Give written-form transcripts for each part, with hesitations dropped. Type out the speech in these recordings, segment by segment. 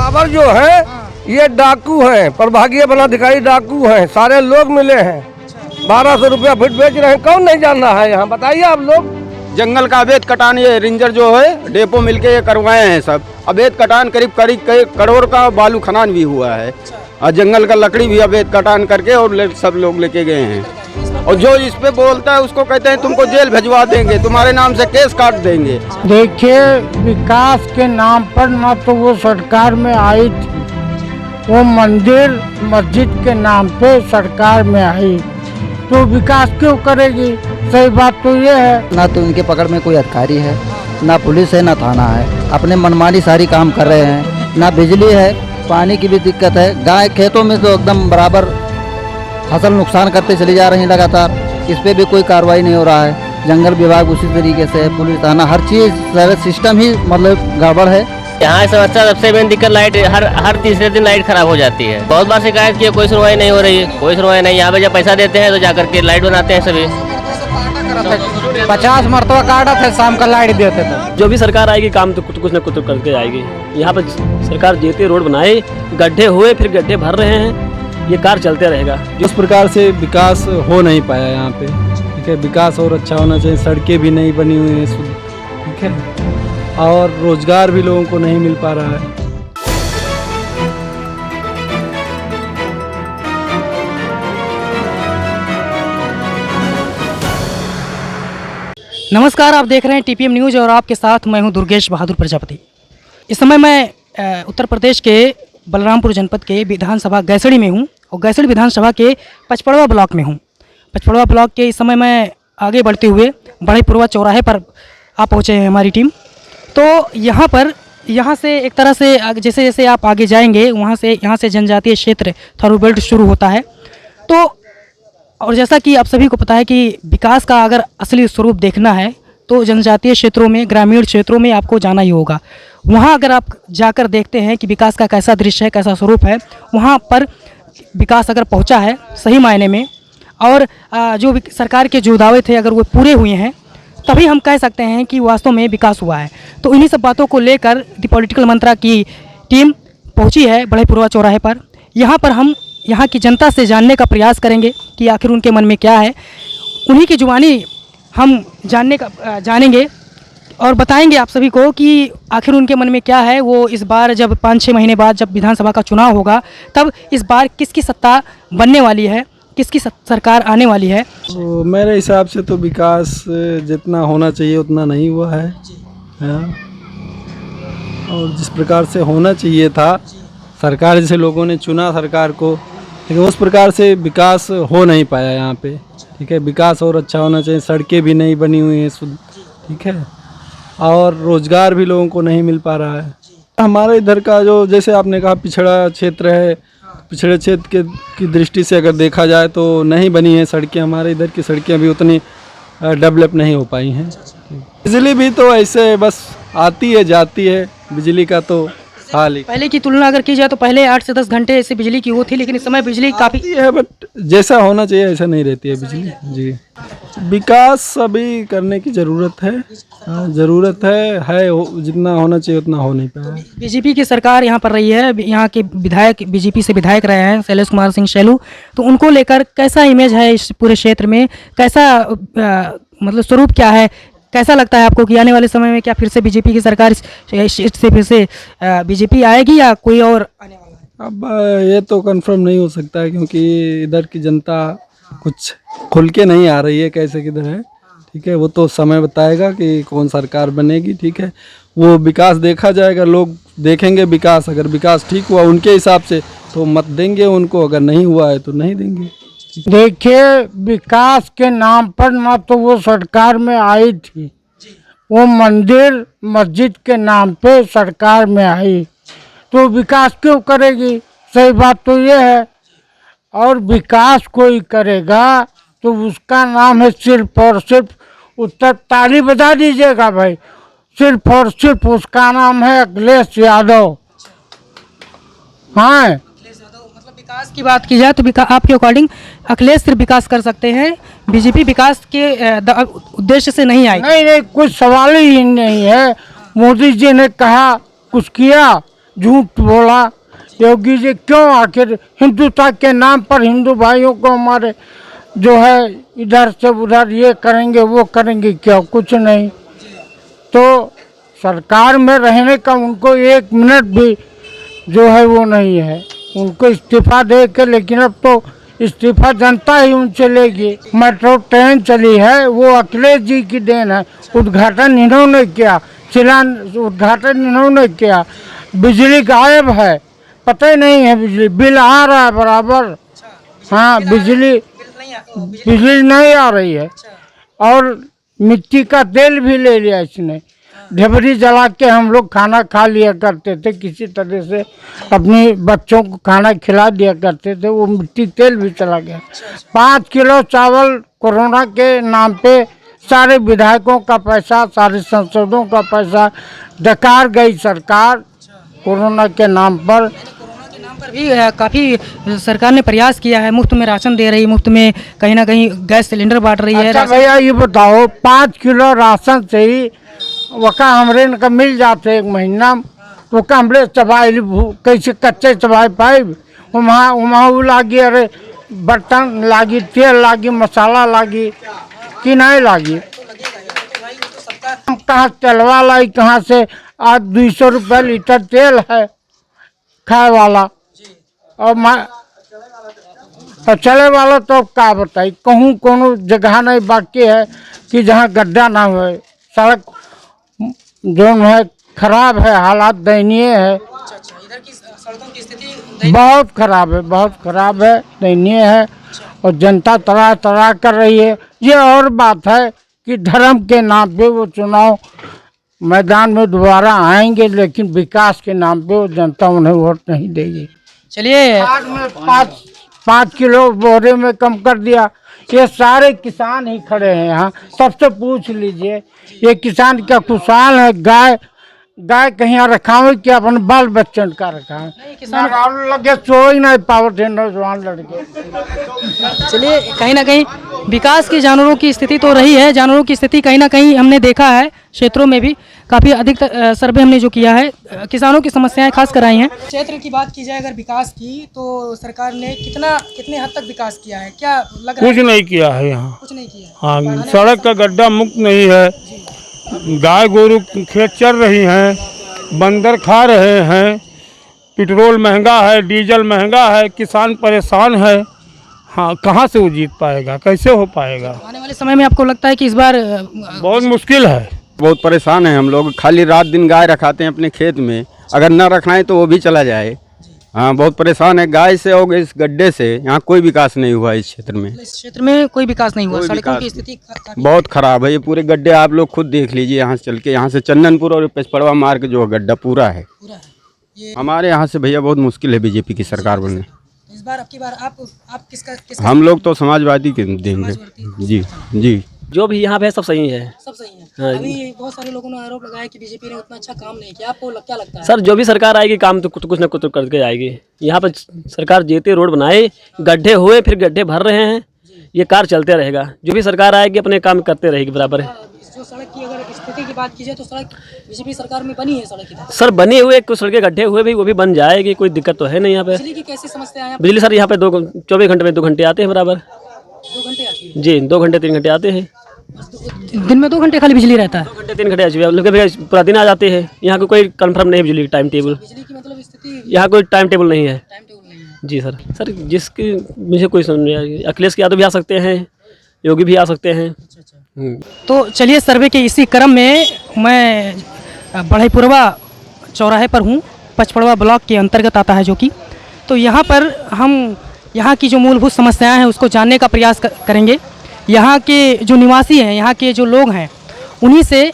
बाबर जो है ये डाकू हैं, प्रभागीय वनाधिकारी डाकू हैं, सारे लोग मिले हैं, 1200 रुपया फीट बेच रहे हैं। कौन नहीं जान रहा है यहाँ, बताइए आप लोग। जंगल का अवैध कटान ये रेंजर जो है डेपो मिलके ये करवाए हैं। सब अवैध कटान करीब कई करोड़ का बालू खनन भी हुआ है और जंगल का लकड़ी भी अवैध कटान करके और सब लोग लेके गए हैं। और जो इस पे बोलता है उसको कहते हैं तुमको जेल भिजवा देंगे, तुम्हारे नाम से केस काट देंगे। देखिए, विकास के नाम पर न तो वो सरकार में आई थी, वो मंदिर मस्जिद के नाम पे सरकार में आई, तो विकास क्यों करेगी? सही बात तो ये है। ना तो इनके पकड़ में कोई अधिकारी है, ना पुलिस है, ना थाना है, अपने मनमानी सारी काम कर रहे हैं। ना बिजली है, पानी की भी दिक्कत है। गाय खेतों में तो एकदम बराबर फसल नुकसान करते चली जा रही हैं लगातार, इस पे भी कोई कार्रवाई नहीं हो रहा है। जंगल विभाग उसी तरीके से, पुलिस थाना, हर चीज़ सारा सिस्टम ही मतलब गड़बड़ है। यहाँ समस्या सबसे मेन दिक्कत लाइट, हर तीसरे दिन लाइट खराब हो जाती है। बहुत बार शिकायत की, कोई सुनवाई नहीं हो रही है, कोई सुनवाई नहीं। यहाँ पे जब पैसा देते हैं तो जाकर के लाइट बनाते हैं सभी। 50 मरतबा काटा था, शाम का लाइट देते थे। जो भी सरकार आएगी काम तो कुछ न कुछ करके आएगी। यहाँ पर सरकार जेते रोड बनाए, गड्ढे हुए फिर गड्ढे भर रहे हैं, ये कार्य चलते रहेगा। जिस प्रकार से विकास हो नहीं पाया यहाँ पे, ठीक है, विकास और अच्छा होना चाहिए। सड़कें भी नहीं बनी हुई हैं, ठीक है, और रोजगार भी लोगों को नहीं मिल पा रहा है। नमस्कार, आप देख रहे हैं टीपीएम न्यूज़ और आपके साथ मैं हूं दुर्गेश बहादुर प्रजापति। इस समय मैं उत्तर प्रदेश के बलरामपुर जनपद के विधानसभा गैसड़ी में हूं और गैसड़ी विधानसभा के पचपड़वा ब्लॉक में हूं। पचपड़वा ब्लॉक के इस समय मैं आगे बढ़ते हुए बड़ेपुरवा चौराहे पर आ पहुँचे हैं हमारी टीम। तो यहाँ से एक तरह से जैसे जैसे आप आगे जाएंगे यहाँ से जनजातीय क्षेत्र थारू बेल्ट शुरू होता है। तो और जैसा कि आप सभी को पता है कि विकास का अगर असली स्वरूप देखना है तो जनजातीय क्षेत्रों में, ग्रामीण क्षेत्रों में आपको जाना ही होगा। वहाँ अगर आप जाकर देखते हैं कि विकास का कैसा दृश्य है, कैसा स्वरूप है, वहाँ पर विकास अगर पहुँचा है सही मायने में और जो सरकार के जो दावे थे अगर वो पूरे हुए हैं, तभी हम कह सकते हैं कि वास्तव में विकास हुआ है। तो इन्हीं सब बातों को लेकर द पॉलिटिकल मंत्रा की टीम पहुँची है बड़ेपुरवा चौराहे पर। यहाँ पर हम यहाँ की जनता से जानने का प्रयास करेंगे कि आखिर उनके मन में क्या है। उन्हीं की जुबानी हम जानेंगे और बताएंगे आप सभी को कि आखिर उनके मन में क्या है। वो इस बार जब 5-6 महीने बाद जब विधानसभा का चुनाव होगा तब इस बार किसकी सत्ता बनने वाली है, किसकी सरकार आने वाली है। तो मेरे हिसाब से तो विकास जितना होना चाहिए उतना नहीं हुआ है, और जिस प्रकार से होना चाहिए था, सरकार जैसे लोगों ने चुना सरकार को, लेकिन उस प्रकार से विकास हो नहीं पाया यहाँ पे, ठीक है। विकास और अच्छा होना चाहिए। सड़कें भी नहीं बनी हुई हैं, ठीक है, और रोजगार भी लोगों को नहीं मिल पा रहा है। हमारे इधर का जो, जैसे आपने कहा, पिछड़ा क्षेत्र है, पिछड़े क्षेत्र की दृष्टि से अगर देखा जाए तो नहीं बनी है सड़कें। हमारे इधर की सड़कें अभी उतनी डेवलप नहीं हो पाई हैं। बिजली भी तो ऐसे बस आती है जाती है, बिजली का तो हाल ही। पहले की तुलना अगर की जाए तो पहले 8 से 10 घंटे ऐसे बिजली की वो थी, लेकिन इस समय बिजली काफ़ी है, बट जैसा होना चाहिए ऐसा नहीं रहती है बिजली। जी, विकास अभी करने की ज़रूरत है, ज़रूरत है, जितना होना चाहिए उतना हो नहीं पाया। बीजेपी की सरकार यहाँ पर रही है, यहाँ के विधायक बीजेपी से विधायक रहे हैं शैलेश कुमार सिंह शैलू, तो उनको लेकर कैसा इमेज है इस पूरे क्षेत्र में, कैसा मतलब स्वरूप क्या है, कैसा लगता है आपको कि आने वाले समय में क्या फिर से बीजेपी की सरकार से फिर से बीजेपी आएगी या कोई और आने वाला है? अब ये तो कंफर्म नहीं हो सकता है, क्योंकि इधर की जनता कुछ खुल के नहीं आ रही है कैसे किधर है, ठीक है। वो तो समय बताएगा कि कौन सरकार बनेगी, ठीक है। वो विकास देखा जाएगा, लोग देखेंगे विकास, अगर विकास ठीक हुआ उनके हिसाब से तो मत देंगे उनको, अगर नहीं हुआ है तो नहीं देंगे। देखिए, विकास के नाम पर न तो वो सरकार में आई थी, वो मंदिर मस्जिद के नाम पे सरकार में आई, तो विकास क्यों करेगी? सही बात तो ये है। और विकास कोई करेगा तो उसका नाम है सिर्फ और सिर्फ उत्तर, ताली बजा दीजिएगा भाई, सिर्फ और सिर्फ उसका नाम है अखिलेश यादव। हाँ, मतलब विकास की बात की जाए तो आपके अकॉर्डिंग अखिलेश सिर्फ विकास कर सकते हैं, बीजेपी विकास के उद्देश्य से नहीं आई? नहीं, कुछ सवाल ही नहीं है। मोदी जी ने कहा कुछ किया, झूठ बोला। योगी जी क्यों आखिर हिंदुत्व के नाम पर हिंदू भाइयों को हमारे जो है इधर से उधर ये करेंगे वो करेंगे, क्या कुछ नहीं। तो सरकार में रहने का उनको 1 मिनट भी जो है वो नहीं है, उनको इस्तीफा दे के, लेकिन अब तो इस्तीफा जनता ही उनसे लेगी। मेट्रो ट्रेन चली है वो अखिलेश जी की देन है, उद्घाटन इन्होंने किया, उद्घाटन इन्होंने किया। बिजली गायब है, पता ही नहीं है, बिजली बिल आ रहा है बराबर, हाँ बिजली नहीं आ रही है। और मिट्टी का तेल भी ले लिया इसने, ढेबरी जला के हम लोग खाना खा लिया करते थे, किसी तरह से अपने बच्चों को खाना खिला दिया करते थे, वो मिट्टी तेल भी चला गया। 5 किलो चावल कोरोना के नाम पे सारे विधायकों का पैसा, सारे सांसदों का पैसा डकार गई सरकार कोरोना के नाम पर। भी काफ़ी सरकार ने प्रयास किया है, मुफ्त में राशन दे रही है, मुफ्त में कहीं ना कहीं गैस सिलेंडर बांट रही है। अच्छा भैया ये बताओ, 5 किलो राशन से ही वका हमरे का मिल जाते 1 महीना, तो हमरे चबाई कैसे कच्चे चबाई पाए, वहाँ वो लागी, अरे बर्तन लागी, तेल लागी, मसाला लागी कि नहीं लागी, कहाँ तेलवा लाई, कहाँ से आज 200 रुपये लीटर तेल है खाए वाला, और चले वाला तो क्या बताई, कहूँ कोनो जगह नहीं बाकी है कि जहाँ गड्ढा ना हो। सड़क जो है खराब है, हालात दयनीय है, इधर की सड़कों की स्थिति बहुत खराब है, बहुत खराब है, दयनीय है, और जनता तड़ा कर रही है। ये और बात है कि धर्म के नाम पे वो चुनाव मैदान में दोबारा आएंगे, लेकिन विकास के नाम पे वो जनता उन्हें वोट नहीं देगी। चलिए, आज में 5 किलो बोरे में कम कर दिया। ये सारे किसान ही खड़े हैं यहाँ, सबसे पूछ लीजिए, ये किसान क्या खुशहाल है? गाय कहीं रखा हो कि अपने बाल बच्चन का रखा है? किसान लगे सो ही नहीं पावत है नौजवान लड़के। चलिए, कहीं ना कहीं विकास की जानवरों की स्थिति तो रही है, जानवरों की स्थिति कहीं ना कहीं हमने देखा है, क्षेत्रों में भी काफ़ी अधिक सर्वे हमने जो किया है, किसानों की समस्याएं खास कराई हैं। क्षेत्र की बात की जाए अगर विकास की, तो सरकार ने कितने हद तक विकास किया है, क्या लग रहा है? कुछ नहीं किया है यहाँ, कुछ नहीं किया। हाँ सड़क का गड्ढा मुक्त नहीं है, गाय गोरू खेत चर रही हैं, बंदर खा रहे हैं, पेट्रोल महंगा है, डीजल महंगा है, किसान परेशान है। हाँ कहाँ से वो जीत पाएगा, कैसे हो पाएगा? आने वाले समय में आपको लगता है कि इस बार बहुत मुश्किल है। बहुत परेशान है हम लोग, खाली रात दिन गाय रखाते हैं अपने खेत में, अगर न रखना तो वो भी चला जाए। हाँ बहुत परेशान है गाय से और इस गड्ढे से। यहाँ कोई विकास नहीं हुआ इस क्षेत्र में। इस क्षेत्र में कोई विकास नहीं हुआ, सड़कों की स्थिति बहुत खराब है। ये पूरे गड्ढे आप लोग खुद देख लीजिए, यहाँ से चल के, यहाँ से चंदनपुर और पचपड़वा मार्ग जो गड्ढा पूरा है। हमारे यहाँ से भैया बहुत मुश्किल है बीजेपी की सरकार बनने। इस बार आपकी बार आप किसका? हम लोग तो समाजवादी के देंगे। जी जी, जो भी यहाँ पे है सब सही है। सब सही है। हाँ। अभी बहुत सारे लोगों ने आरोप लगाया कि बीजेपी ने उतना अच्छा काम नहीं किया, आपको क्या लगता है? सर जो भी सरकार आएगी काम तो कुछ ना कुछ तो करके आएगी। यहाँ पर सरकार जेते रोड बनाए, गड्ढे हुए फिर गड्ढे भर रहे हैं, ये कार्य चलते रहेगा। जो भी सरकार आएगी अपने काम करते रहेगी बराबर है। जो सड़क की अगर स्थिति की बात की जाए तो सड़क बीजेपी सरकार में बनी है, सड़क की सर बने हुए कुछ सड़कें गड्ढे हुए भी, वो भी बन जाएगी, कोई दिक्कत तो है नहीं यहाँ पे। बिजली की कैसी समस्या है? बिजली सर यहाँ पे 24 घंटे में 2 घंटे आते हैं बराबर। 2 घंटे आती है जी, 2 घंटे 3 घंटे आते हैं। दिन में 2 घंटे खाली बिजली रहता है? 2 घंटे 3 घंटे पूरा दिन आ जाते हैं। यहाँ कोई कंफर्म नहीं है बिजली टाइम टेबल। बिजली की मतलब स्थिति यहाँ कोई टाइम टेबल नहीं है। टाइम टेबल नहीं है। जी सर जिसकी मुझे कोई समझ नहीं आई, अखिलेश यादव भी आ सकते हैं, योगी भी आ सकते हैं। तो चलिए, सर्वे के इसी क्रम में मैं बढ़ईपुरवा चौराहे पर हूँ, पचपड़वा ब्लॉक के अंतर्गत आता है जो कि, तो यहाँ पर हम यहाँ की जो मूलभूत समस्याएं हैं उसको जानने का प्रयास करेंगे। यहाँ के जो निवासी हैं, यहाँ के जो लोग हैं, उन्हीं से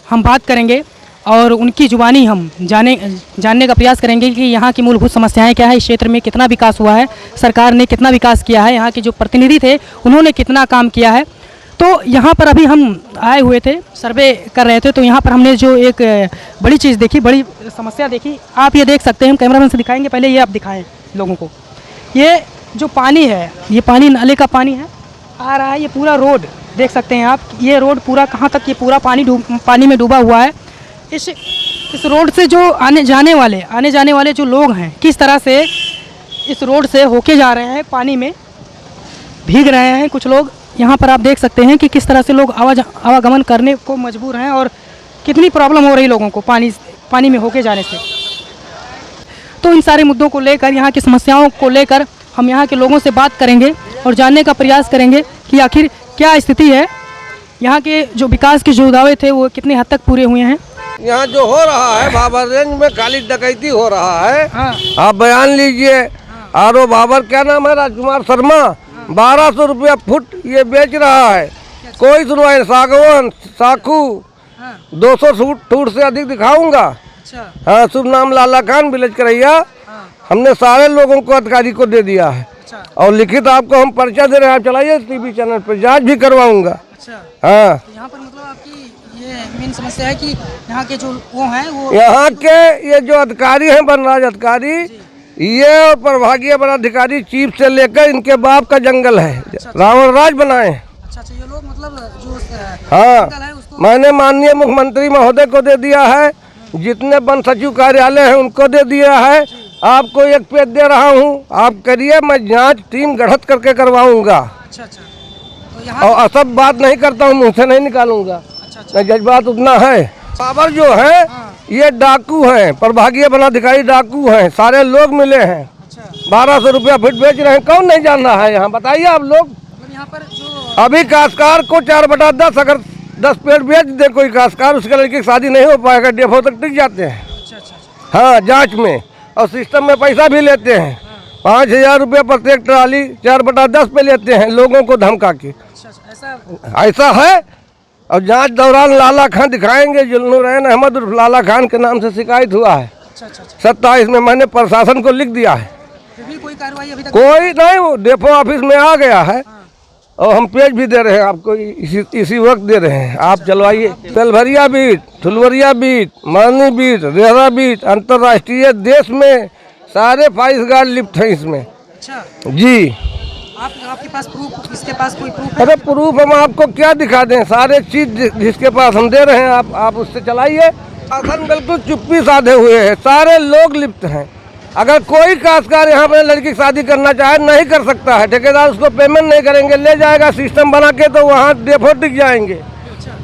हम बात करेंगे और उनकी जुबानी हम जानने का प्रयास करेंगे कि यहाँ की मूलभूत समस्याएं क्या है, इस क्षेत्र में कितना विकास हुआ है, सरकार ने कितना विकास किया है, यहाँ के जो प्रतिनिधि थे उन्होंने कितना काम किया है। तो यहाँ पर अभी हम आए हुए थे, सर्वे कर रहे थे, तो यहाँ पर हमने जो एक बड़ी चीज़ देखी, बड़ी समस्या देखी, आप ये देख सकते हैं, हम कैमरामैन से दिखाएंगे, पहले ये आप दिखाएं लोगों को। ये जो पानी है, ये पानी नाले का पानी है, आ रहा है, ये पूरा रोड देख सकते हैं आप, ये रोड पूरा कहाँ तक, ये पूरा पानी में डूबा हुआ है। इस इस रोड से जो आने जाने वाले जो लोग हैं किस तरह से इस रोड से होके जा रहे हैं, पानी में भीग रहे हैं कुछ लोग। यहाँ पर आप देख सकते हैं कि किस तरह से लोग आवागमन करने को मजबूर हैं और कितनी प्रॉब्लम हो रही लोगों को पानी में होके जाने से। तो इन सारे मुद्दों को लेकर, यहाँ की समस्याओं को लेकर हम यहाँ के लोगों से बात करेंगे और जानने का प्रयास करेंगे कि आखिर क्या स्थिति है, यहाँ के जो विकास के जो दावे थे वो कितने हद तक पूरे हुए हैं। यहाँ जो हो रहा है बाबर रेंज में खाली डकैती हो रहा है। हाँ। आप बयान लीजिए। आरो बाबर क्या नाम है, राजकुमार शर्मा, 1200 रुपया फुट ये बेच रहा है। कोई सुनवाई, सागवान साखू 200 फुट से अधिक दिखाऊंगा। हाँ, शुभ नाम लाला खान, विलेज करैया। हमने सारे लोगों को अधिकारी को दे दिया है और लिखित आपको हम पर्चा दे रहे हैं। आप चलाइए टीवी चैनल पर, जांच भी करवाऊंगा। हाँ, तो यहाँ पर मतलब आपकी ये मेन समस्या है कि यहाँ के जो वो हैं वो यहाँ के ये जो अधिकारी हैं, वनराज अधिकारी, ये और प्रभागीय वनाधिकारी चीफ से लेकर इनके बाप का जंगल है, रावण राज बनाए। अच्छा, ये लोग मतलब जो हाँ, मैंने माननीय मुख्यमंत्री महोदय को दे दिया है, जितने वन सचिव कार्यालय हैं उनको दे दिया है। आपको एक पेज दे रहा हूँ, आप करिए, मैं जांच टीम गठित करके करवाऊंगा। अच्छा, तो और सब बात नहीं करता हूँ, मुँह से नहीं निकालूंगा। मैं जज्बात उतना है। बाबर जो है ये डाकू हैं, प्रभागीय वनाधिकारी डाकू हैं, सारे लोग मिले हैं। 1200 रुपया फुट बेच रहे हैं। कौन नहीं जान रहा है यहाँ, बताइए आप लोग। यहाँ पर जो अभी काश्तकार को 4/10 अगर 10 पेड़ बेच दे कोई काश्तकार, उसके लड़की की शादी नहीं हो पाएगा, डेफो तक टिक जाते हैं। हाँ, जांच में और सिस्टम में पैसा भी लेते हैं। 5000 रुपया प्रत्येक ट्राली 4/10 पे लेते हैं लोगों को धमका के। ऐसा है। और जांच दौरान लाला खान दिखाएंगे, जुल्नुरैन अहमद उर्फ लाला खान के नाम से शिकायत हुआ है। 27 में मैंने प्रशासन को लिख दिया है। कोई कार्रवाई अभी तक कोई नहीं, वो डेपो ऑफिस में आ गया है और हम पेज भी दे रहे हैं आपको, इसी वक्त दे रहे हैं। आप चलवाइए। तेलभरिया बीट, फुलवरिया बीट, मरनी बीट, रेहरा बीट, अंतर्राष्ट्रीय देश में सारे 22 गार्ड लिफ्ट हैं इसमें। अच्छा जी। आपके पास प्रूफ, इसके पास कोई प्रूफ है? अरे प्रूफ हम आपको क्या दिखा दें, सारे चीज जिसके पास हम दे रहे हैं आप उससे चलाइए। शासन बिल्कुल चुप्पी साधे हुए है, सारे लोग लिप्त हैं। अगर कोई काश्तकार यहाँ पर लड़की की शादी करना चाहे नहीं कर सकता है, ठेकेदार उसको पेमेंट नहीं करेंगे, ले जाएगा सिस्टम बना के, तो वहाँ डेफो टिक जाएंगे।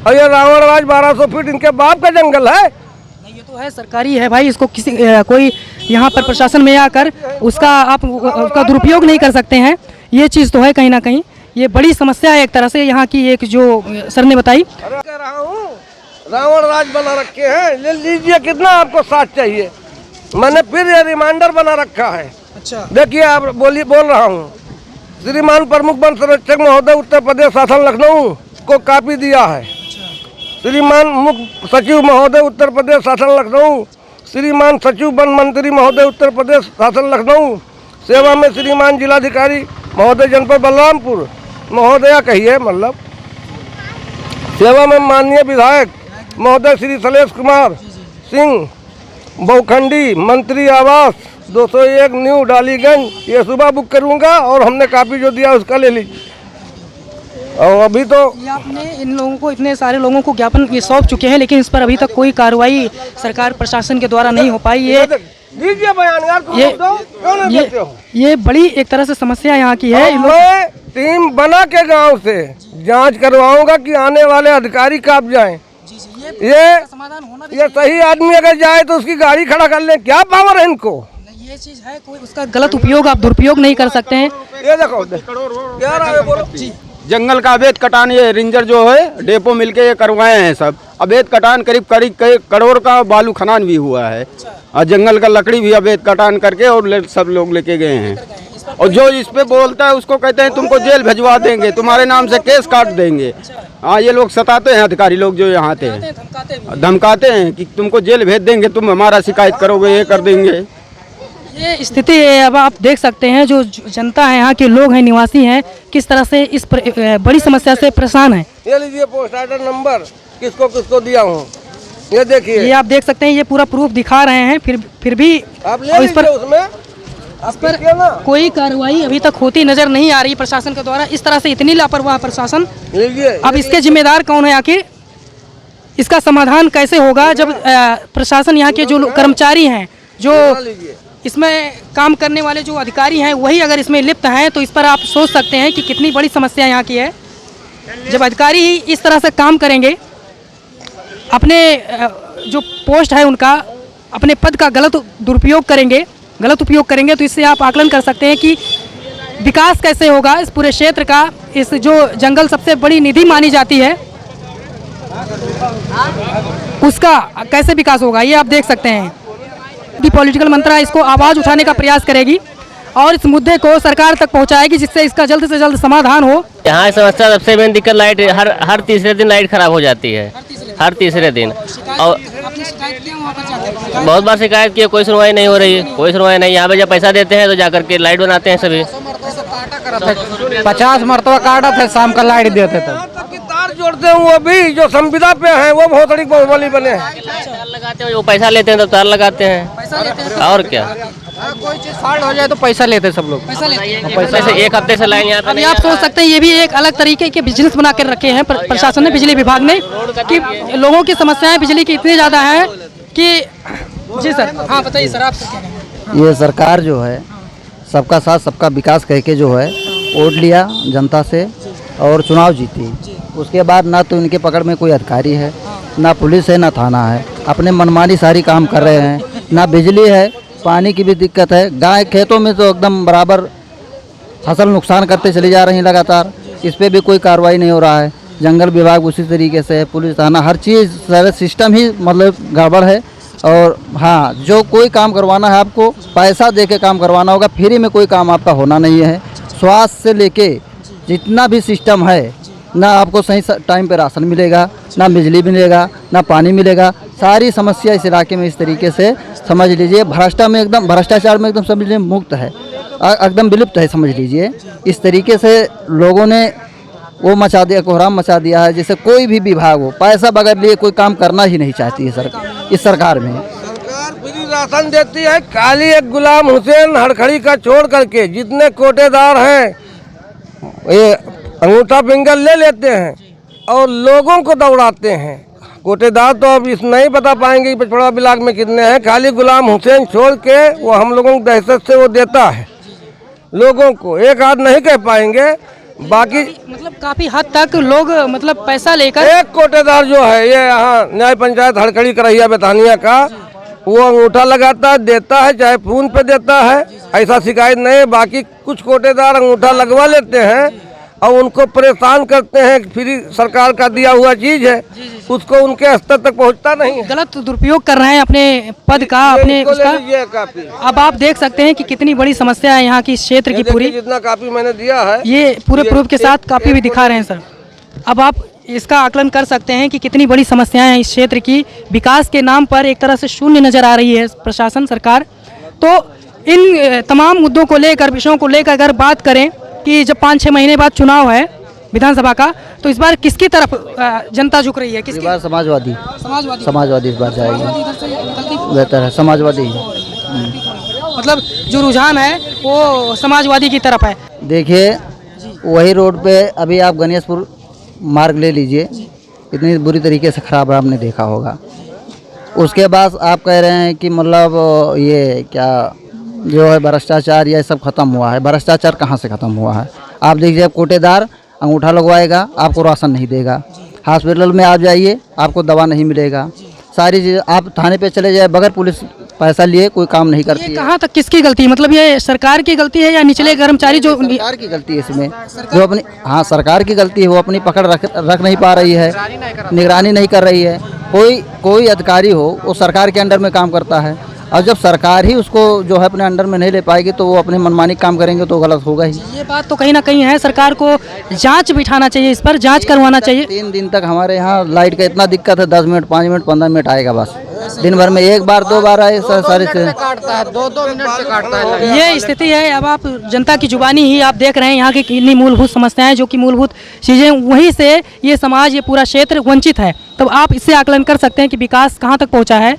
और ये रावण राज 1200 फीट इनके बाप का जंगल है। ये तो है, सरकारी है भाई, इसको किसी कोई यहाँ पर प्रशासन में आकर उसका दुरुपयोग नहीं कर सकते हैं। ये चीज़ तो है कहीं ना कहीं, ये बड़ी समस्या है एक तरह से यहाँ की, एक जो सर ने बताई। कह रहा हूँ रावण राज बना रखे हैं, ले लीजिए, कितना आपको साथ चाहिए। मैंने फिर ये रिमाइंडर बना रखा है। अच्छा, देखिए आप बोल रहा हूँ। श्रीमान प्रमुख वन संरक्षक महोदय उत्तर प्रदेश शासन लखनऊ को कॉपी दिया है। श्रीमान मुख्य सचिव महोदय उत्तर प्रदेश शासन लखनऊ, श्रीमान सचिव वन मंत्री महोदय उत्तर प्रदेश शासन लखनऊ, सेवा में श्रीमान जिलाधिकारी महोदय जनपद बलरामपुर महोदया कहिए, मतलब सेवा में माननीय विधायक महोदय श्री शैलेश कुमार सिंह बहुखंडी, मंत्री आवास 201 न्यू डालीगंज। ये सुबह बुक करूंगा और हमने कापी जो दिया उसका ले लीजिए। और अभी तो ये आपने इन लोगों को, इतने सारे लोगों को ज्ञापन ये सौंप चुके हैं, लेकिन इस पर अभी तक कोई कार्रवाई सरकार प्रशासन के द्वारा नहीं हो पाई। ये दीजिए बयान यार, क्यों नहीं देते हो? ये बड़ी एक तरह से समस्या यहाँ की है। मैं टीम बना के गांव से जांच करवाऊंगा कि आने वाले अधिकारी कब जाएं। ये सही आदमी अगर जाए तो उसकी गाड़ी खड़ा कर ले, क्या पावर है इनको? ये चीज है, कोई उसका गलत उपयोग आप दुरुपयोग नहीं कर सकते हैं। ये देखो क्या रहा है, बोलो जी। जंगल का अवैध कटान, ये रेंजर जो है डेपो मिलके ये करवाए हैं सब। अवैध कटान करीब करोड़ का बालू खनन भी हुआ है और जंगल का लकड़ी भी अवैध कटान करके और सब लोग लेके गए हैं। और जो इस पे बोलता है उसको कहते हैं तुमको जेल भिजवा देंगे, तुम्हारे नाम से केस काट देंगे। हाँ, ये लोग सताते हैं अधिकारी लोग जो यहाँ आते हैं, धमकाते हैं कि तुमको जेल भेज देंगे, तुम हमारा शिकायत करोगे, ये कर देंगे। ये स्थिति है। अब आप देख सकते हैं जो जनता है, यहाँ के लोग हैं, निवासी हैं, किस तरह से इस बड़ी समस्या से परेशान है। ये लीजिए पोस्ट आइडर नंबर, किसको किसको दिया हूँ, ये देखिए। ये आप देख सकते हैं, ये पूरा प्रूफ दिखा रहे हैं, फिर भी आप ले इस पर उसमें इस पर कोई कार्रवाई अभी तक होती नजर नहीं आ रही प्रशासन के द्वारा। इस तरह से इतनी लापरवाह प्रशासन, लीजिए। अब इसके जिम्मेदार कौन है आखिर? इसका समाधान कैसे होगा जब प्रशासन यहाँ के जो कर्मचारी हैं, जो इसमें काम करने वाले जो अधिकारी हैं, वही अगर इसमें लिप्त हैं, तो इस पर आप सोच सकते हैं कि कितनी बड़ी समस्या यहाँ की है। जब अधिकारी ही इस तरह से काम करेंगे, अपने जो पोस्ट है उनका, अपने पद का गलत उपयोग करेंगे, तो इससे आप आकलन कर सकते हैं कि विकास कैसे होगा इस पूरे क्षेत्र का। इस जो जंगल सबसे बड़ी निधि मानी जाती है, उसका कैसे विकास होगा, ये आप देख सकते हैं कि पॉलिटिकल मंत्रा इसको आवाज़ उठाने का प्रयास करेगी और इस मुद्दे को सरकार तक पहुंचाएगी, जिससे इसका जल्द से जल्द समाधान हो। यहाँ समस्या सबसे मेन दिक्कत लाइट, हर तीसरे दिन लाइट खराब हो जाती है, हर तीसरे दिन। और बहुत बार शिकायत की, कोई सुनवाई नहीं हो रही है, कोई सुनवाई नहीं। यहाँ पे जब पैसा देते हैं तो जाकर के लाइट बनाते हैं सभी। 50 मरतबा काटा था, शाम का लाइट देते थे। तार जोड़ते हैं वो भी जो संविदा पे हैं, वो बहुत बड़ी बाहुबली बने हैं। तार लगाते हैं, वो पैसा लेते हैं तो तार लगाते हैं, और क्या। कोई चीज फॉल्ट हो जाए तो पैसा लेते सब लोग। पैसा से एक हफ्ते से लाइन यहाँ पे अभी आप सोच सकते हैं, ये भी एक अलग तरीके के बिजनेस बना कर रखे हैं प्रशासन ने, बिजली विभाग ने, कि लोगों की समस्याएं बिजली की इतनी ज़्यादा हैं कि। जी सर, हाँ बताइए सर, आप क्या कहें? ये सरकार जो है सबका साथ सबका विकास कह के जो है वोट लिया जनता से और चुनाव जीती, उसके बाद ना तो इनके पकड़ में कोई अधिकारी है, ना पुलिस है, ना थाना है। अपने मनमानी सारी काम कर रहे हैं, ना बिजली है, पानी की भी दिक्कत है। गाय खेतों में तो एकदम बराबर फसल नुकसान करते चली जा रही हैं लगातार, इस पर भी कोई कार्रवाई नहीं हो रहा है। जंगल विभाग उसी तरीके से है, पुलिस थाना, हर चीज़ सारा सिस्टम ही मतलब गड़बड़ है। और हाँ, जो कोई काम करवाना है आपको पैसा दे के काम करवाना होगा, फ्री में कोई काम आपका होना नहीं है। स्वास्थ्य से लेके जितना भी सिस्टम है, ना आपको सही टाइम पे राशन मिलेगा, ना बिजली मिलेगा, ना पानी मिलेगा। सारी समस्या इस इलाके में इस तरीके से समझ लीजिए भ्रष्टाचार में एकदम समझ लीजिए मुक्त है, एकदम विलुप्त है समझ लीजिए। इस तरीके से लोगों ने वो मचा दिया, कोहराम मचा दिया है, जैसे कोई भी विभाग हो पैसा बगैर लिए कोई काम करना ही नहीं चाहती है सरकार। इस सरकार में सरकार फ्री राशन देती है, खाली एक गुलाम हुसैन हड़खड़ी का छोड़ करके जितने कोटेदार हैं ये अंगूठा फिंगर ले लेते हैं और लोगों को दौड़ाते हैं। कोटेदार तो अब इस नहीं बता पाएंगे कि पचपड़ा ब्लॉक में कितने हैं। खाली गुलाम हुसैन छोड़ के वो हम लोगों की दहशत से वो देता है लोगों को, एक आध नहीं कह पाएंगे। बाकी मतलब काफी हद तक लोग मतलब पैसा लेकर, एक कोटेदार जो है ये यहाँ न्याय पंचायत हड़खड़ी करैया बेतानिया का, वो अंगूठा लगाता है, देता है, चाहे फोन पे देता है, ऐसा शिकायत नहीं है। बाकी कुछ कोटेदार अंगूठा लगवा लेते हैं और उनको परेशान करते हैं। फ्री सरकार का दिया हुआ चीज है, उसको उनके स्तर तक पहुंचता नहीं है। गलत दुरुपयोग कर रहे हैं अपने पद का, अपने उसका। काफी अब आप देख सकते हैं कि कितनी बड़ी समस्या है यहाँ की, इस क्षेत्र की पूरी। जितना काफी मैंने दिया है, ये पूरे प्रूफ के साथ कापी भी दिखा रहे हैं सर। अब आप इसका आकलन कर सकते हैं कि कितनी बड़ी समस्याएं हैं इस क्षेत्र की। विकास के नाम पर एक तरह से शून्य नजर आ रही है प्रशासन, सरकार। तो इन तमाम मुद्दों को लेकर, विषयों को लेकर अगर बात करें कि जब 5-6 महीने बाद चुनाव है विधानसभा का, तो इस बार किसकी तरफ जनता झुक रही है? इस बार समाजवादी इस बार जाएगी, समाजवादी बेहतर है समाजवादी। मतलब जो रुझान है वो समाजवादी की तरफ है। देखिए वही रोड पे अभी आप गणेशपुर मार्ग ले लीजिए, इतनी बुरी तरीके से खराब है, आपने देखा होगा। उसके बाद आप कह रहे हैं कि मतलब ये क्या जो है भ्रष्टाचार ये सब खत्म हुआ है। भ्रष्टाचार कहाँ से खत्म हुआ है? आप देखिए, कोटेदार अंगूठा लगवाएगा, आपको राशन नहीं देगा। हॉस्पिटल में आप जाइए, आपको दवा नहीं मिलेगा। सारी चीज़ आप थाने पे चले जाए, बगैर पुलिस पैसा लिए कोई काम नहीं करती है। कहाँ तक किसकी गलती है? मतलब ये सरकार की गलती है या निचले कर्मचारी जो? सरकार की गलती है इसमें, जो अपनी सरकार की गलती है, वो अपनी पकड़ रख नहीं पा रही है, निगरानी नहीं कर रही है। कोई अधिकारी हो वो सरकार के अंडर में काम करता है, और जब सरकार ही उसको जो है अपने अंडर में नहीं ले पाएगी तो वो अपने मनमानी काम करेंगे तो गलत होगा ही। ये बात तो कहीं ना कहीं है, सरकार को जांच बिठाना चाहिए, इस पर जांच करवाना चाहिए। 3 दिन तक हमारे यहाँ लाइट का इतना दिक्कत है, 10 मिनट 5 मिनट 15 मिनट आएगा बस, दिन भर में 1 बार 2 बार आए सारे से काटता है, 2-2 मिनट से काटता है। ये स्थिति है। अब आप जनता की जुबानी ही आप देख रहे हैं, यहाँ की कितनी मूलभूत समस्याएं, जो कि मूलभूत चीज़ें, वहीं से ये समाज, ये पूरा क्षेत्र वंचित है। तब आप इससे आकलन कर सकते हैं कि विकास कहाँ तक पहुँचा है।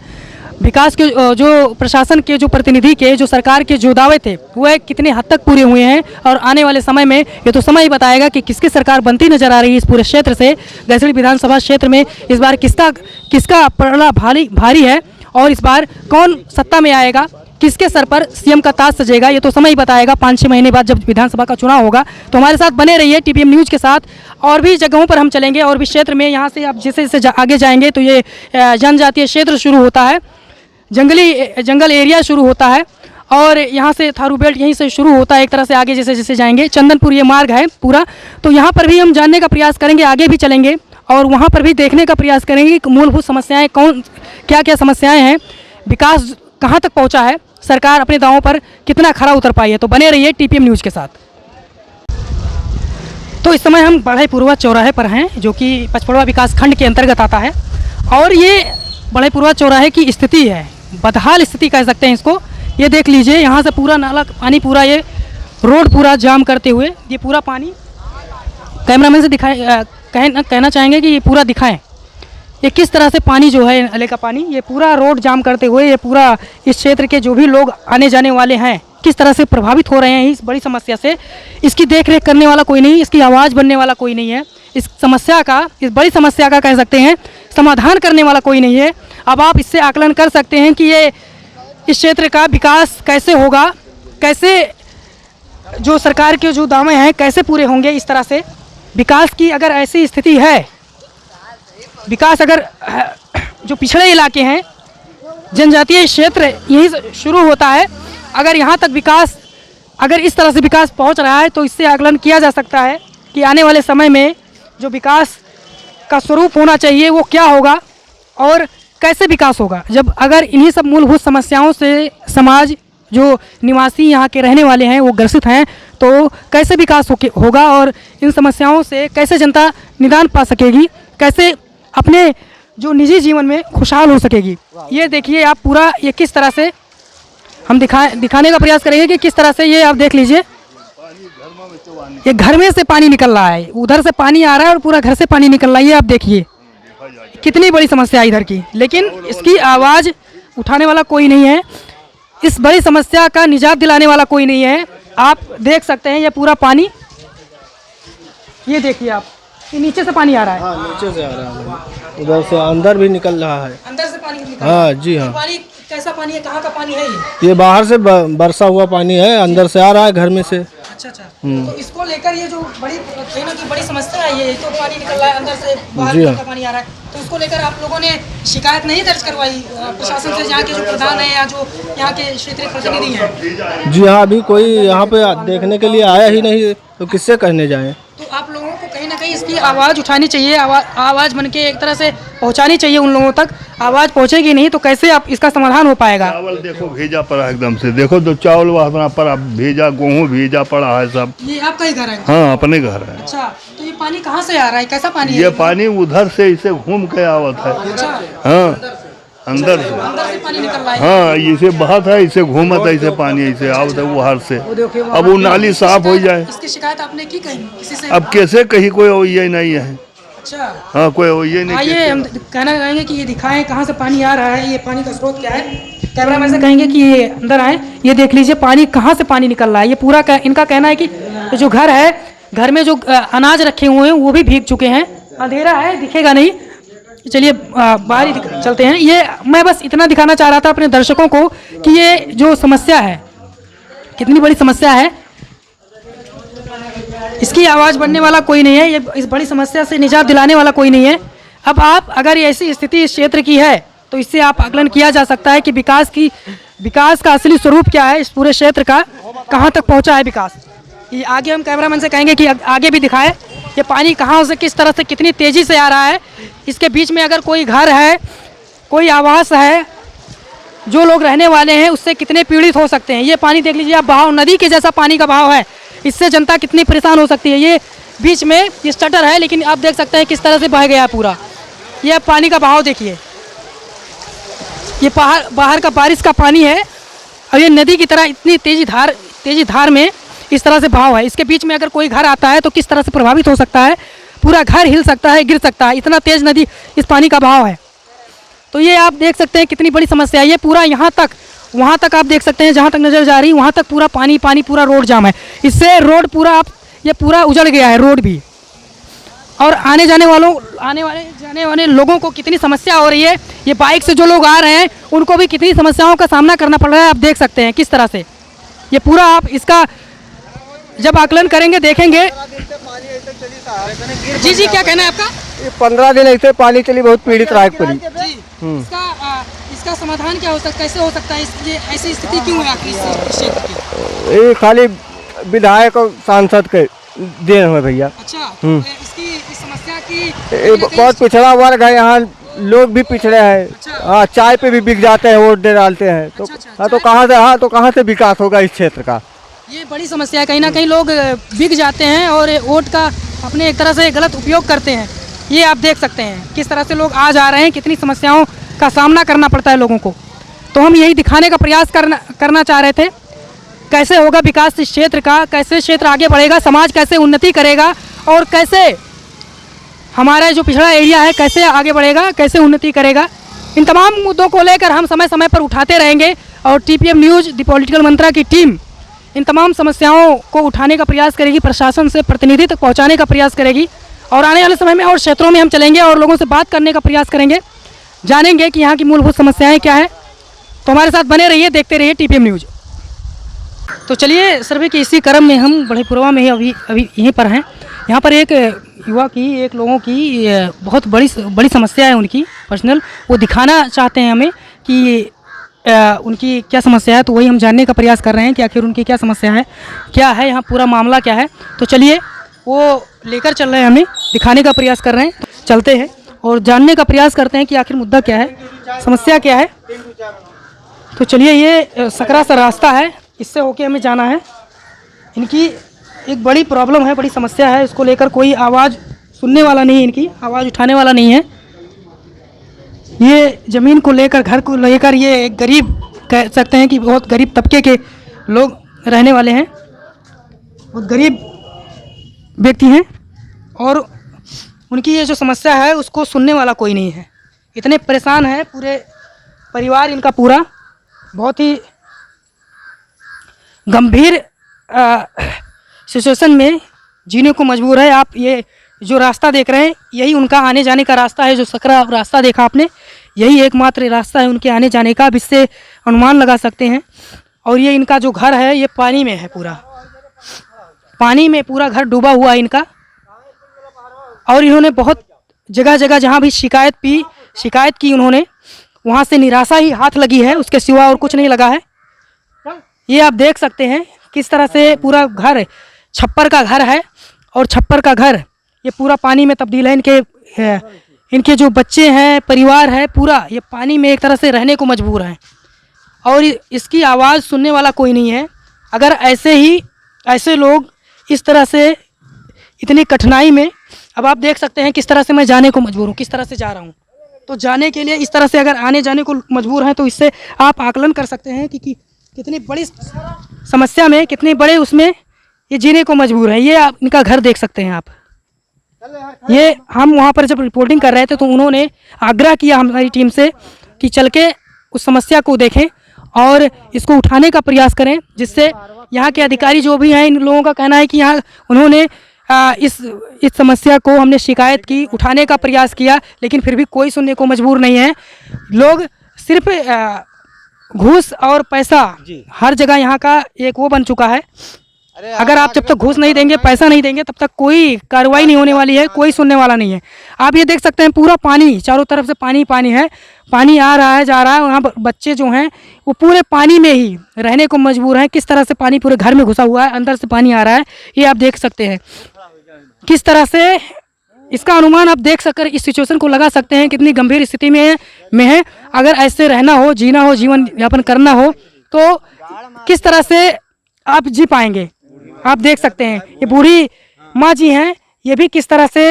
विकास के जो प्रशासन के जो प्रतिनिधि के जो सरकार के जो दावे थे वह कितने हद तक पूरे हुए हैं, और आने वाले समय में ये तो समय ही बताएगा कि किसकी सरकार बनती नजर आ रही है इस पूरे क्षेत्र से। गैसड़ी विधानसभा क्षेत्र में इस बार किसका पलड़ा भारी है, और इस बार कौन सत्ता में आएगा, किसके सर पर सीएम का ताज सजेगा, ये तो समय ही बताएगा। 5-6 महीने बाद जब विधानसभा का चुनाव होगा। तो हमारे साथ बने रहिए टीपीएम न्यूज़ के साथ। और भी जगहों पर हम चलेंगे, और भी क्षेत्र में यहाँ से आप जैसे जैसे आगे जाएंगे तो ये जनजातीय क्षेत्र शुरू होता है, जंगल एरिया शुरू होता है, और यहाँ से थारू बेल्ट यहीं से शुरू होता है एक तरह से। आगे जैसे जैसे जाएंगे चंदनपुर ये मार्ग है पूरा, तो यहाँ पर भी हम जानने का प्रयास करेंगे, आगे भी चलेंगे और वहाँ पर भी देखने का प्रयास करेंगे कि मूलभूत समस्याएं क्या क्या समस्याएं हैं, विकास कहाँ तक पहुँचा है, सरकार अपने दावों पर कितना खरा उतर पाई है। तो बने रहिए टीपीएम न्यूज़ के साथ। तो इस समय हम बढ़ईपुरवा चौराहे पर हैं, जो कि पचपड़वा विकास खंड के अंतर्गत आता है, और ये बढ़ईपुरवा चौराहे की स्थिति है, बदहाल स्थिति कह सकते हैं इसको। ये देख लीजिए, यहाँ से पूरा नाला पानी, पूरा ये रोड पूरा जाम करते हुए, ये पूरा पानी कैमरामैन से कहना चाहेंगे कि ये पूरा दिखाएं, ये किस तरह से पानी जो है नाले का पानी ये पूरा रोड जाम करते हुए, ये पूरा इस क्षेत्र के जो भी लोग आने जाने वाले हैं किस तरह से प्रभावित हो रहे हैं इस बड़ी समस्या से। इसकी देख रेख करने वाला कोई नहीं, इसकी आवाज़ बनने वाला कोई नहीं है, इस बड़ी समस्या का कह सकते हैं समाधान करने वाला कोई नहीं है। अब आप इससे आकलन कर सकते हैं कि ये इस क्षेत्र का विकास कैसे होगा, कैसे जो सरकार के जो दावे हैं कैसे पूरे होंगे। इस तरह से विकास की अगर ऐसी स्थिति है, विकास अगर जो पिछड़े इलाके हैं, जनजातीय क्षेत्र यहीं से शुरू होता है, अगर यहाँ तक विकास, अगर इस तरह से विकास पहुँच रहा है तो इससे आकलन किया जा सकता है कि आने वाले समय में जो विकास का स्वरूप होना चाहिए वो क्या होगा और कैसे विकास होगा। जब अगर इन्हीं सब मूलभूत समस्याओं से समाज जो निवासी यहाँ के रहने वाले हैं वो ग्रसित हैं, तो कैसे विकास होगा और इन समस्याओं से कैसे जनता निदान पा सकेगी, कैसे अपने जो निजी जीवन में खुशहाल हो सकेगी। ये देखिए आप पूरा, ये किस तरह से हम दिखाने का प्रयास करेंगे कि किस तरह से ये आप देख लीजिए, ये घर में से पानी निकल रहा है, उधर से पानी आ रहा है और पूरा घर से पानी निकल रहा है। ये आप देखिए कितनी बड़ी समस्या है इधर की, लेकिन इसकी आवाज़ उठाने वाला कोई नहीं है, इस बड़ी समस्या का निजात दिलाने वाला कोई नहीं है। आप देख सकते हैं ये पूरा पानी, ये देखिए आप, ये नीचे से पानी आ रहा है। हाँ, नीचे से आ रहा है, उधर से अंदर भी निकल रहा है। अंदर से पानी निकल हाँ जी हाँ। पानी कैसा पानी है, कहाँ का पानी है ये? ये बाहर से बरसा हुआ पानी है, अंदर से आ रहा है घर में से। अच्छा। तो इसको लेकर ये जो बड़ी समस्या है, ये तो पानी निकल रहा है अंदर से, बाहर का पानी आ रहा है, तो इसको लेकर आप लोगों ने शिकायत नहीं दर्ज करवाई प्रशासन से, यहाँ के जो प्रधान है या जो यहाँ के क्षेत्रीय प्रतिनिधि हैं? जी हाँ, अभी कोई यहाँ पे देखने के लिए आया ही नहीं, तो किससे कहने जाएं। तो आप लोगों को कहीं ना कहीं इसकी आवाज़ उठानी चाहिए, आवाज़ बन के एक तरह से पहुंचानी चाहिए उन लोगों तक। आवाज़ पहुंचेगी नहीं तो कैसे आप इसका समाधान हो पाएगा। चावल देखो भेजा पड़ा एकदम से, देखो तो चावल वहाँ पर भेजा, गेहूँ भेजा पड़ा है सब। ये आपका ही घर है? हाँ, अपने घर है। अच्छा, तो ये पानी कहाँ से आ रहा है, कैसा पानी है? ये पानी उधर से इसे घूम के आवत है। अच्छा। हाँ, अंदर से पानी निकल रहा है। हाँ, इसे बहत है, इसे घूमत है, इसे पानी ऐसे आवत है बाहर से। अब वो नाली साफ हो जाए। इसकी शिकायत आपने की कहीं किसी से? अब कैसे कहीं कोई ये नहीं है। अच्छा। हाँ, कोई ये नहीं। आइए हम कहना चाहेंगे कि ये दिखाएं कहाँ से पानी आ रहा है, ये पानी का स्रोत क्या है। कैमरामैन से कहेंगे कि ये अंदर आए, ये देख लीजिए पानी कहाँ से पानी निकल रहा है। ये पूरा इनका कहना है कि जो घर है, घर में जो अनाज रखे हुए हैं वो भी भीग चुके हैं। अंधेरा है, दिखेगा नहीं, चलिए बाहर ही चलते हैं। ये मैं बस इतना दिखाना चाह रहा था अपने दर्शकों को कि ये जो समस्या है कितनी बड़ी समस्या है, इसकी आवाज़ बनने वाला कोई नहीं है, ये इस बड़ी समस्या से निजात दिलाने वाला कोई नहीं है। अब आप अगर ऐसी स्थिति इस क्षेत्र की है तो इससे आप आकलन किया जा सकता है कि विकास का असली स्वरूप क्या है, इस पूरे क्षेत्र का कहाँ तक पहुँचा है विकास। ये आगे हम कैमरामैन से कहेंगे कि आगे भी दिखाए ये पानी कहाँ से किस तरह से कितनी तेज़ी से आ रहा है। इसके बीच में अगर कोई घर है, कोई आवास है, जो लोग रहने वाले हैं उससे कितने पीड़ित हो सकते हैं। ये पानी देख लीजिए आप, बहाव नदी के जैसा पानी का बहाव है, इससे जनता कितनी परेशान हो सकती है। ये बीच में ये शटर है लेकिन आप देख सकते हैं किस तरह से बह गया पूरा। ये पानी का बहाव देखिए, ये बाहर का बारिश का पानी है और ये नदी की तरह इतनी तेजी धार में इस तरह से बहाव है। इसके बीच में अगर कोई घर आता है तो किस तरह से प्रभावित हो सकता है, पूरा घर हिल सकता है, गिर सकता है, इतना तेज नदी इस पानी का बहाव है। तो ये आप देख सकते हैं कितनी बड़ी समस्या है। ये पूरा यहाँ तक, वहाँ तक आप देख सकते हैं, जहाँ तक नज़र जा रही है वहाँ तक पूरा पानी पानी, पूरा रोड जाम है। इससे रोड पूरा आप, ये पूरा उजड़ गया है रोड भी, और आने जाने वाले लोगों को कितनी समस्या हो रही है। ये बाइक से जो लोग आ रहे हैं उनको भी कितनी समस्याओं का सामना करना पड़ रहा है। आप देख सकते हैं किस तरह से ये पूरा, आप इसका जब आकलन करेंगे देखेंगे। जी जी, क्या कहना है आपका? 15 दिन ऐसे पानी चली, बहुत पीड़ित रहा पड़ी। इसका समाधान क्या हो सकता है, कैसे हो सकता है? ये ऐसी स्थिति क्यों है आखिर इस क्षेत्र की? ये खाली विधायक और सांसद के देन है भैया। अच्छा, इसकी इस समस्या की बहुत पिछड़ा वर्ग है यहाँ, लोग भी पिछड़े हैं। हाँ, चाय पे भी बिक जाते हैं, वोट दे डालते हैं। तो हाँ, तो कहाँ से विकास होगा इस क्षेत्र का? ये बड़ी समस्या है। कहीं ना कहीं लोग बिक जाते हैं और वोट का अपने एक तरह से गलत उपयोग करते हैं। ये आप देख सकते हैं किस तरह से लोग आ जा रहे हैं, कितनी समस्याओं का सामना करना पड़ता है लोगों को। तो हम यही दिखाने का प्रयास करना चाह रहे थे, कैसे होगा विकास इस क्षेत्र का, कैसे क्षेत्र आगे बढ़ेगा, समाज कैसे उन्नति करेगा, और कैसे हमारा जो पिछड़ा एरिया है कैसे आगे बढ़ेगा, कैसे उन्नति करेगा। इन तमाम मुद्दों को लेकर हम समय समय पर उठाते रहेंगे, और TPM न्यूज़ द पॉलिटिकल मंत्रा की टीम इन तमाम समस्याओं को उठाने का प्रयास करेगी, प्रशासन से प्रतिनिधि तक पहुँचाने का प्रयास करेगी, और आने वाले समय में और क्षेत्रों में हम चलेंगे और लोगों से बात करने का प्रयास करेंगे, जानेंगे कि यहाँ की मूलभूत समस्याएँ क्या है। तो हमारे साथ बने रहिए, देखते रहिए TPM न्यूज़। तो चलिए, सर्वे के इसी क्रम में हम बड़ेपुरवा में ही अभी यहीं पर हैं। यहाँ पर एक युवा की, एक लोगों की बहुत बड़ी समस्या है उनकी पर्सनल, वो दिखाना चाहते हैं हमें कि उनकी क्या समस्या है। तो वही हम जानने का प्रयास कर रहे हैं कि आखिर उनकी क्या समस्या है, क्या है, यहाँ पूरा मामला क्या है। तो चलिए, वो लेकर चल रहे हैं, हमें दिखाने का प्रयास कर रहे हैं। चलते हैं और जानने का प्रयास करते हैं कि आखिर मुद्दा क्या है, समस्या क्या है। तो चलिए, ये सकरा सा रास्ता है, इससे होके हमें जाना है। इनकी एक बड़ी प्रॉब्लम है, बड़ी समस्या है, इसको लेकर कोई आवाज़ सुनने वाला नहीं है, इनकी आवाज़ उठाने वाला नहीं है। ये ज़मीन को लेकर, घर को लेकर, ये एक गरीब, कह सकते हैं कि बहुत गरीब तबके के लोग रहने वाले हैं, बहुत गरीब व्यक्ति हैं, और उनकी ये जो समस्या है उसको सुनने वाला कोई नहीं है। इतने परेशान है पूरे परिवार इनका, पूरा बहुत ही गंभीर सिचुएशन में जीने को मजबूर है। आप ये जो रास्ता देख रहे हैं, यही उनका आने जाने का रास्ता है। जो सकरा रास्ता देखा आपने, यही एकमात्र रास्ता है उनके आने जाने का। अब इससे अनुमान लगा सकते हैं। और ये इनका जो घर है, ये पानी में है, पूरा पानी में पूरा घर डूबा हुआ है इनका। और इन्होंने बहुत जगह जगह जहाँ भी शिकायत की उन्होंने, वहाँ से निराशा ही हाथ लगी है, उसके सिवा और कुछ नहीं लगा है। ये आप देख सकते हैं किस तरह से पूरा घर, छप्पर का घर है, और छप्पर का घर ये पूरा पानी में तब्दील है। इनके जो बच्चे हैं, परिवार है, पूरा ये पानी में एक तरह से रहने को मजबूर हैं, और इसकी आवाज़ सुनने वाला कोई नहीं है। अगर ऐसे लोग इस तरह से इतनी कठिनाई में, अब आप देख सकते हैं किस तरह से मैं जाने को मजबूर हूँ, किस तरह से जा रहा हूँ। तो जाने के लिए इस तरह से अगर आने जाने को मजबूर हैं, तो इससे आप आकलन कर सकते हैं कि कितनी बड़ी समस्या में, कितने बड़े उसमें ये जीने को मजबूर है। ये आप इनका घर देख सकते हैं आप। ये हम वहाँ पर जब रिपोर्टिंग कर रहे थे, तो उन्होंने आग्रह किया हमारी टीम से कि चल के उस समस्या को देखें और इसको उठाने का प्रयास करें, जिससे यहाँ के अधिकारी जो भी हैं, इन लोगों का कहना है कि यहाँ उन्होंने इस समस्या को, हमने शिकायत की, उठाने का प्रयास किया, लेकिन फिर भी कोई सुनने को मजबूर नहीं है। लोग सिर्फ घूस और पैसा हर जगह यहाँ का एक वो बन चुका है। अगर आप जब तक घूस नहीं देंगे, पैसा नहीं देंगे, तब तक कोई कार्रवाई नहीं होने वाली है, कोई सुनने वाला नहीं है। आप ये देख सकते हैं पूरा पानी, चारों तरफ से पानी पानी है, पानी आ रहा है, जा रहा है। वहाँ बच्चे जो हैं वो पूरे पानी में ही रहने को मजबूर हैं। किस तरह से पानी पूरे घर में घुसा हुआ है, अंदर से पानी आ रहा है, ये आप देख सकते हैं। किस तरह से इसका अनुमान आप देख सककर इस सिचुएशन को लगा सकते हैं कितनी गंभीर स्थिति में है। अगर ऐसे रहना हो, जीना हो, जीवन यापन करना हो, तो किस तरह से आप जी पाएंगे। आप देख सकते हैं ये बूढ़ी माँ जी हैं, ये भी किस तरह से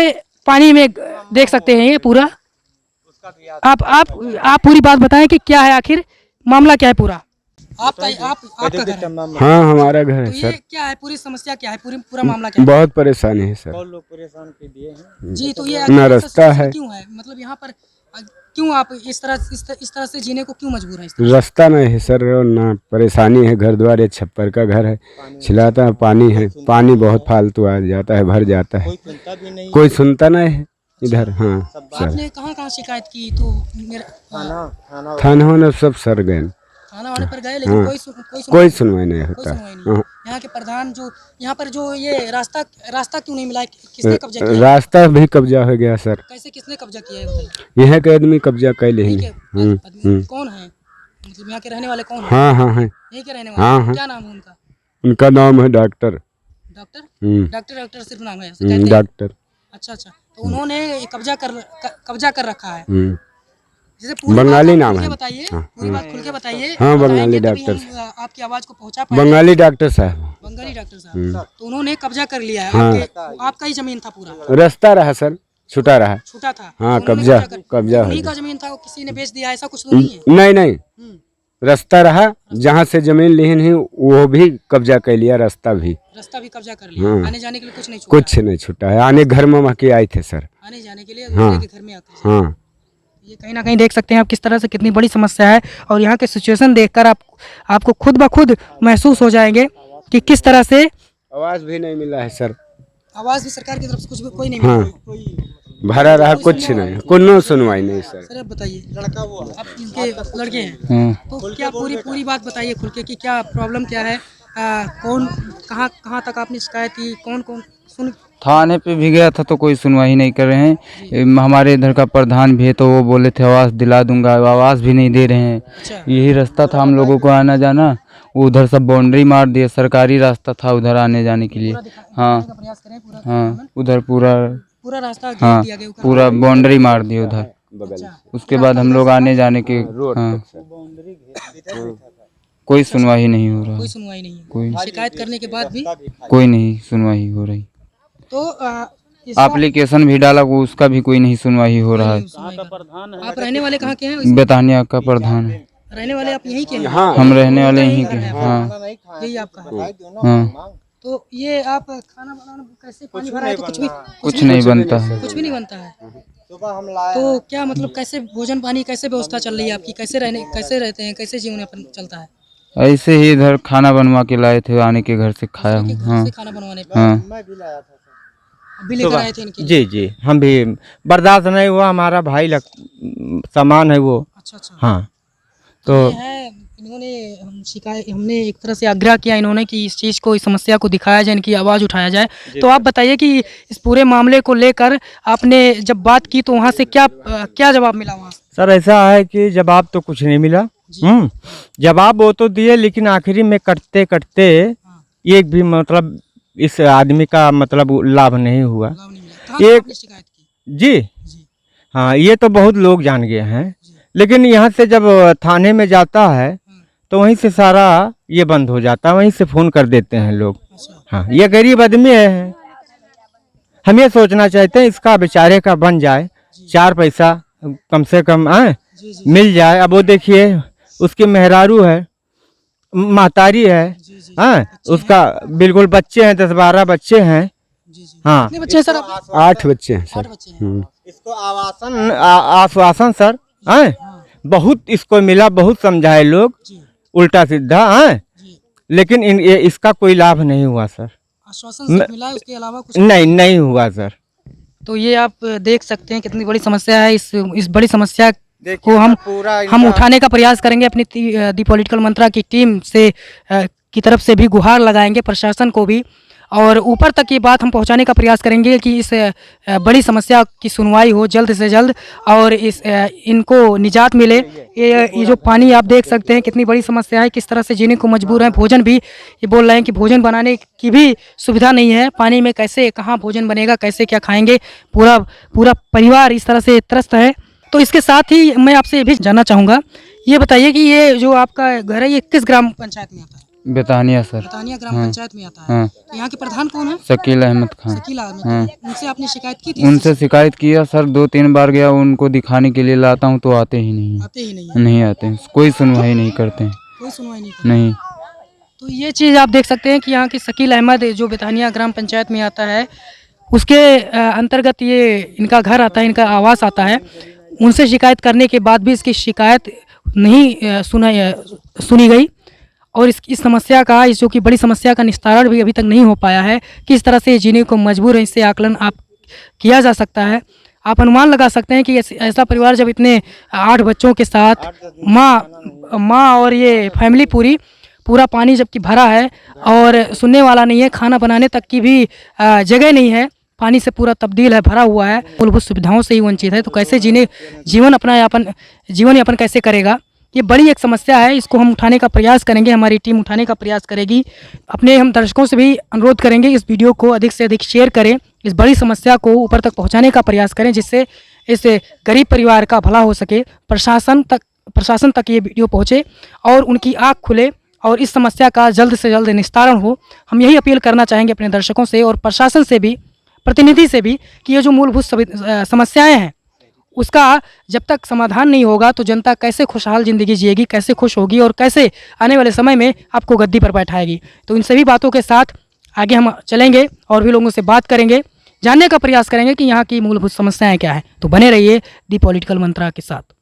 पानी में देख सकते हैं। ये पूरा आप पूरी बात बताएं कि क्या है, आखिर मामला क्या है पूरा। आपका घर है? हाँ, हमारा घर है सर। क्या है पूरी समस्या, क्या है पूरा मामला क्या है? बहुत परेशानी है सर। बहुत लोग परेशान के दिए हैं जी। तो ये ना रास्ता है, क्यों है, मतलब यहाँ पर क्यों आप इस तरह से जीने को क्यों मजबूर हैं? इस तरह रास्ता नहीं है सर, ना परेशानी है, घर द्वार, ये छप्पर का घर है, छिलाता है, पानी है, पानी बहुत फालतू आ जाता है, भर जाता है, कोई सुनता नहीं है इधर। हाँ सर, आपने कहाँ शिकायत की? तो मेरा थाना होने सब सर गए, थाना होने पर गए, लेकिन कोई सुनवाई नहीं होता। हाँ। यहाँ के प्रधान जो यहाँ पर जो ये रास्ता क्यों नहीं मिला है? किसने कब्जा किया? रास्ता भी कब्जा हो गया सर, कैसे किसने कब्जा किया है बताइए? यहाँ के आदमी कब्जा कर ले। कौन है, मतलब यहाँ के रहने वाले कौन है? हाँ हाँ है, यहीं के रहने वाले? हाँ। क्या नाम है उनका? उनका नाम है डॉक्टर। डॉक्टर सिर्फ नाम है ऐसे कहते हैं? डॉक्टर। अच्छा, तो उन्होंने कब्जा कर रखा है। जैसे बंगाली नाम है, बताइए, पूरी बात खुल के बताइए। हाँ बंगाली डॉक्टर, आपकी आवाज को पहुंचा पाएंगे। बंगाली डॉक्टर साहब, बंगाली डॉक्टर साहब, तो उन्होंने कब्जा कर लिया है। आपका ही जमीन था पूरा? रास्ता रहा सर, छुटा रहा, छूटा था। हाँ कब्जा उन्हीं का जमीन था, किसी ने बेच दिया ऐसा कुछ तो नहीं है? नहीं, रास्ता रहा, जहाँ से जमीन ली नहीं वो भी कब्जा कर लिया, रास्ता भी कब्जा कर लिया। आने जाने के लिए कुछ नहीं छूटा है। आने घर में के आए थे सर, आने जाने के लिए हाँ घर में आते। हाँ, ये कहीं ना कहीं देख सकते हैं आप किस तरह से कितनी बड़ी समस्या है, और यहाँ के सिचुएशन देखकर आपको खुद ब खुद महसूस हो जाएंगे कि किस तरह से। आवाज भी नहीं मिला है सर, आवाज भी सरकार की तरफ से कुछ भी कोई नहीं हाँ, मिला। भरा रहा, कुछ नहीं, कोई सुनवाई नहीं सर। सर आप बताइए, आप इनके लड़के हैं, तो क्या पूरी बात बताइए खुल के कि क्या प्रॉब्लम क्या है, कौन कहाँ तक आपने शिकायत की, कौन सुन? थाने पे भी गया था तो कोई सुनवाई नहीं कर रहे हैं। हमारे इधर का प्रधान भी है तो वो बोले थे आवाज़ दिला दूंगा, आवाज़ भी नहीं दे रहे हैं। अच्छा। यही रास्ता था हम लोगों को आना जाना, उधर सब बाउंड्री मार दिए, सरकारी रास्ता था उधर आने जाने के लिए। हाँ उधर पूरा रास्ता हाँ पूरा बाउंड्री मार दिए उधर। उसके बाद हम लोग आने जाने के कोई सुनवाई नहीं हो रहा, कोई सुनवाई नहीं, कोई शिकायत करने के बाद भी कोई नहीं सुनवाई हो रही। तो एप्लीकेशन भी डाला, उसका भी कोई नहीं सुनवाई हो रहा है। आप रहने वाले कहाँ के हैं? बेतानिया का प्रधान है। रहने वाले आप यहीं के हैं? हम रहने वाले यहीं के हैं। हाँ यही आपका है? हाँ। तो ये आप खाना बनाना कैसे, पानी भरा है तो कुछ नहीं बनता है, कुछ भी नहीं बनता है। तो क्या मतलब कैसे भोजन पानी कैसे व्यवस्था चल रही है आपकी? कैसे रहते हैं, कैसे जीवन यापन चलता है? ऐसे ही इधर खाना बनवा के लाए थे, आने के घर से खाया हूँ। हाँ खाना बनवाने हाँ अभी लेकर आए थे इनके? जी हम भी बर्दाश्त नहीं हुआ, हमारा भाई सामान है वो। अच्छा हाँ तो इन्होंने शिकायत, हमने एक तरह से आग्रह किया इन्होंने कि इस चीज़ को, इस समस्या को दिखाया जाए, इनकी आवाज़ उठाया जाए। तो आप बताइए कि इस पूरे मामले को लेकर आपने जब बात की तो वहाँ से क्या जवाब मिला वहाँ से? सर ऐसा है कि जवाब तो कुछ नहीं मिला। जवाब वो तो दिए, लेकिन आखिरी में कटते एक भी मतलब इस आदमी का मतलब लाभ नहीं हुआ। एक जी हाँ, ये तो बहुत लोग जान गए हैं, लेकिन यहाँ से जब थाने में जाता है तो वहीं से सारा ये बंद हो जाता है, वहीं से फ़ोन कर देते हैं लोग। हाँ ये गरीब आदमी है, हम ये सोचना चाहते हैं इसका बेचारे का बन जाए, 4 पैसा कम से कम मिल जाए। अब वो देखिए उसकी मेहरारू है, महतारी है, हाँ उसका बिल्कुल बच्चे हैं, 10-12 बच्चे हैं। हाँ कितने बच्चे हैं सर? 8 बच्चे हैं सर। इसको आश्वासन सर बहुत इसको मिला, बहुत समझाए लोग उल्टा सीधा, लेकिन इसका कोई लाभ नहीं हुआ सर। आश्वासन सिर्फ मिला है, उसके अलावा कुछ नहीं हुआ सर। तो ये आप देख सकते हैं कितनी बड़ी समस्या है। इस बड़ी समस्या को हम उठाने का प्रयास करेंगे, अपनी दी पॉलिटिकल मंत्रा की टीम से की तरफ से भी गुहार लगाएंगे प्रशासन को भी, और ऊपर तक ये बात हम पहुंचाने का प्रयास करेंगे कि इस बड़ी समस्या की सुनवाई हो जल्द से जल्द, और इनको निजात मिले। ये जो पानी आप देख सकते हैं कितनी बड़ी समस्या है, किस तरह से जीने को मजबूर हैं। भोजन भी ये बोल रहे हैं कि भोजन बनाने की भी सुविधा नहीं है, पानी में कैसे कहाँ भोजन बनेगा, कैसे क्या खाएंगे, पूरा परिवार इस तरह से त्रस्त है। तो इसके साथ ही मैं आपसे ये भी जानना चाहूँगा, ये बताइए कि ये जो आपका घर है ये किस ग्राम पंचायत में आता है? बेतानिया सर। बेतानिया ग्राम पंचायत में आता है। तो यहाँ के प्रधान कौन है? शकील अहमद खान। शकील अहमद खान। उनसे आपने शिकायत की थी? उनसे शिकायत किया सर, 2-3 बार गया, उनको दिखाने के लिए लाता हूँ तो आते ही नहीं आते, कोई सुनवाई नहीं करते हैं। कोई सुनवाई नहीं नहीं। तो ये चीज़ आप देख सकते हैं कि यहाँ की शकील अहमद जो बेतानिया ग्राम पंचायत में आता है, उसके अंतर्गत ये इनका घर आता है, इनका आवास आता है। उनसे शिकायत करने के बाद भी इसकी शिकायत नहीं सुनी गई और इस समस्या का, इस जो कि बड़ी समस्या का निस्तारण भी अभी तक नहीं हो पाया है। किस तरह से जीने को मजबूर है, इससे आकलन आप किया जा सकता है। आप अनुमान लगा सकते हैं कि ऐसा परिवार जब इतने 8 बच्चों के साथ माँ और ये फैमिली पूरा पानी जबकि भरा है और सुनने वाला नहीं है, खाना बनाने तक की भी जगह नहीं है, पानी से पूरा तब्दील है, भरा हुआ है, मूलभूत सुविधाओं से ही वंचित है, तो कैसे जीवन यापन कैसे करेगा? ये बड़ी एक समस्या है। इसको हम उठाने का प्रयास करेंगे, हमारी टीम उठाने का प्रयास करेगी। अपने हम दर्शकों से भी अनुरोध करेंगे इस वीडियो को अधिक से अधिक शेयर करें, इस बड़ी समस्या को ऊपर तक पहुंचाने का प्रयास करें, जिससे इस गरीब परिवार का भला हो सके, प्रशासन तक ये वीडियो पहुंचे और उनकी आँख खुले और इस समस्या का जल्द से जल्द निस्तारण हो। हम यही अपील करना चाहेंगे अपने दर्शकों से और प्रशासन से भी, प्रतिनिधि से भी, कि ये जो मूलभूत समस्याएं हैं उसका जब तक समाधान नहीं होगा तो जनता कैसे खुशहाल ज़िंदगी जिएगी, कैसे खुश होगी और कैसे आने वाले समय में आपको गद्दी पर बैठाएगी। तो इन सभी बातों के साथ आगे हम चलेंगे और भी लोगों से बात करेंगे, जानने का प्रयास करेंगे कि यहाँ की मूलभूत समस्याएं क्या हैं। तो बने रहिए दी पॉलिटिकल मंत्रा के साथ।